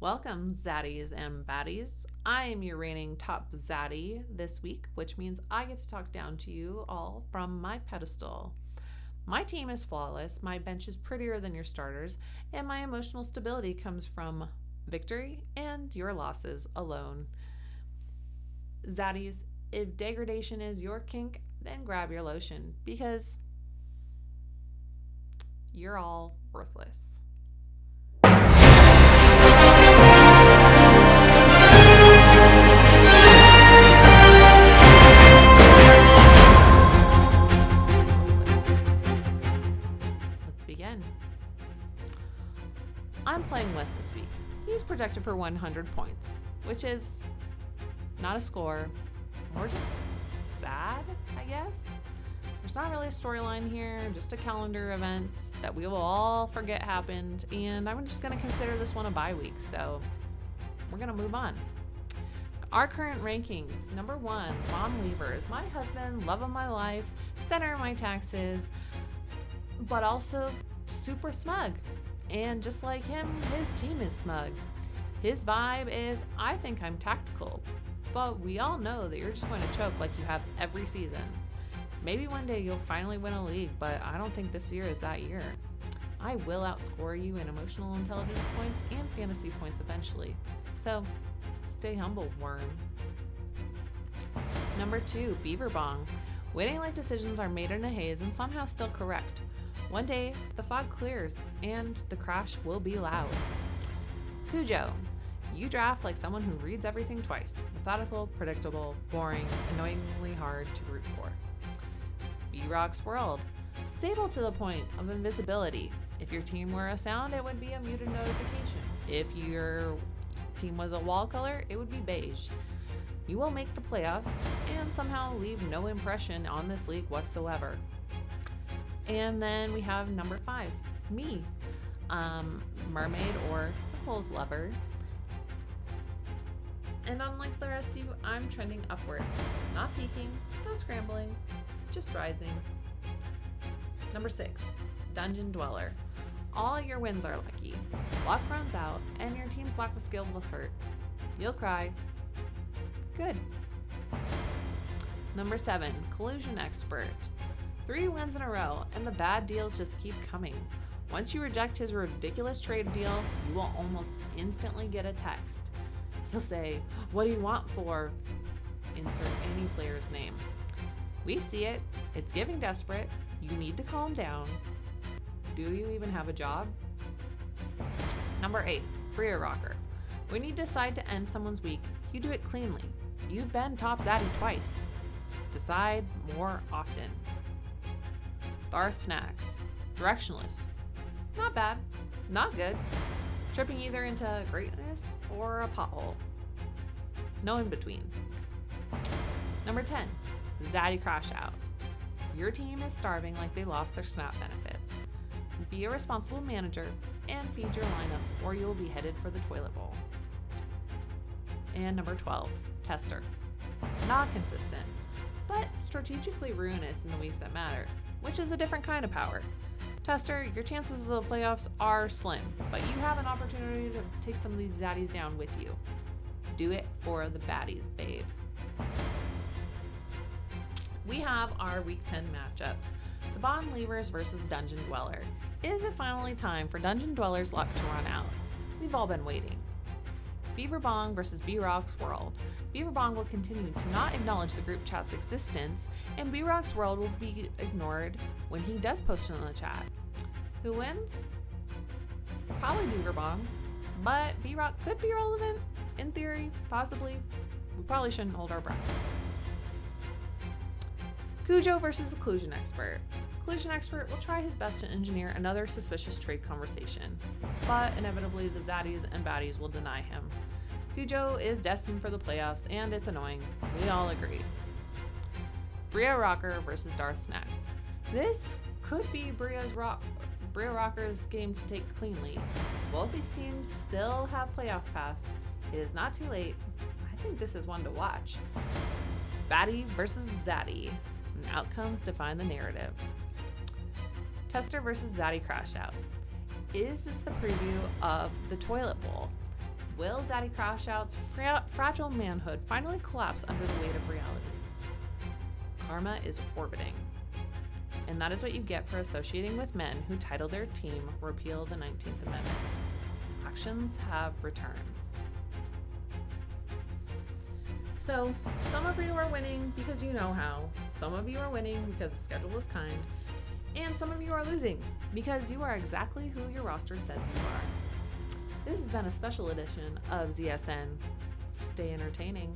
Welcome, Zaddies and Baddies. I am your reigning top Zaddy this week, which means I get to talk down to you all from my pedestal. My team is flawless, my bench is prettier than your starters, and my emotional stability comes from victory and your losses alone. Zaddies, if degradation is your kink, then grab your lotion because you're all worthless. Let's begin. I'm playing Wes this week. He's projected for 100 points, which is not a score, more just sad, I guess. There's not really a storyline here, just a calendar event that we will all forget happened, and I'm just going to consider this one a bye week, so we're going to move on. Our current rankings: number 1, Vaughn Weaver is my husband, love of my life, center of my taxes, but also super smug. And just like him, his team is smug. His vibe is, I think I'm tactical, but we all know that you're just going to choke like you have every season. Maybe one day you'll finally win a league, but I don't think this year is that year. I will outscore you in emotional intelligence points and fantasy points eventually. So, stay humble, worm. Number 2, Beaver Bong. Winning like decisions are made in a haze and somehow still correct. One day, the fog clears and the crash will be loud. Cujo. You draft like someone who reads everything twice. Methodical, predictable, boring, annoyingly hard to root for. B-Rock's World. Stable to the point of invisibility. If your team were a sound, it would be a muted notification. If your team was a wall color, it would be beige. You will make the playoffs and somehow leave no impression on this league whatsoever. And then we have number 5, me. Mermaid or Nicole's lover. And unlike the rest of you, I'm trending upward. Not peaking, not scrambling, just rising. Number 6, Dungeon Dweller. All your wins are lucky. Luck runs out, and your team's lack of skill will hurt. You'll cry. Good. Number 7, Collusion Expert. 3 wins in a row, and the bad deals just keep coming. Once you reject his ridiculous trade deal, you will almost instantly get a text. He'll say, "What do you want for?" Insert any player's name. We see it. It's giving desperate. You need to calm down. Do you even have a job? Number 8, Bria Rocker. When you decide to end someone's week, you do it cleanly. You've been top Zaddy twice. Decide more often. Darth Snacks. Directionless. Not bad. Not good. Tripping either into greatness or a pothole. No in between. Number 10, Zaddy Crash Out. Your team is starving like they lost their SNAP benefits. Be a responsible manager and feed your lineup, or you will be headed for the toilet bowl. And number 12, Tester. Not consistent, but strategically ruinous in the weeks that matter, which is a different kind of power. Tester, your chances of the playoffs are slim, but you have an opportunity to take some of these zaddies down with you. Do it for the baddies, babe. We have our Week 10 matchups. The Bond Leavers versus Dungeon Dweller. Is it finally time for Dungeon Dweller's luck to run out? We've all been waiting. Beaver Bong versus B-Rock's World. Beaver Bong will continue to not acknowledge the group chat's existence, and B-Rock's World will be ignored when he does post it in the chat. Who wins? Probably Beaver Bong, but B-Rock could be relevant, in theory, possibly. We probably shouldn't hold our breath. Cujo versus Occlusion Expert. Occlusion Expert will try his best to engineer another suspicious trade conversation, but inevitably the Zaddies and Baddies will deny him. Cujo is destined for the playoffs, and it's annoying. We all agree. Bria Rocker versus Darth Snacks. This could be Bria Rocker's game to take cleanly. Both these teams still have playoff paths. It is not too late. I think this is one to watch. It's Baddie versus Zaddy, and outcomes define the narrative. Tester versus Zaddy Crash Out. Is this the preview of the Toilet Bowl? Will Zaddy Crashout's fragile manhood finally collapse under the weight of reality? Karma is orbiting. And that is what you get for associating with men who title their team Repeal the 19th Amendment. Actions have returns. So, some of you are winning because you know how, some of you are winning because the schedule is kind, and some of you are losing because you are exactly who your roster says you are. This has been a special edition of ZSN. Stay entertaining.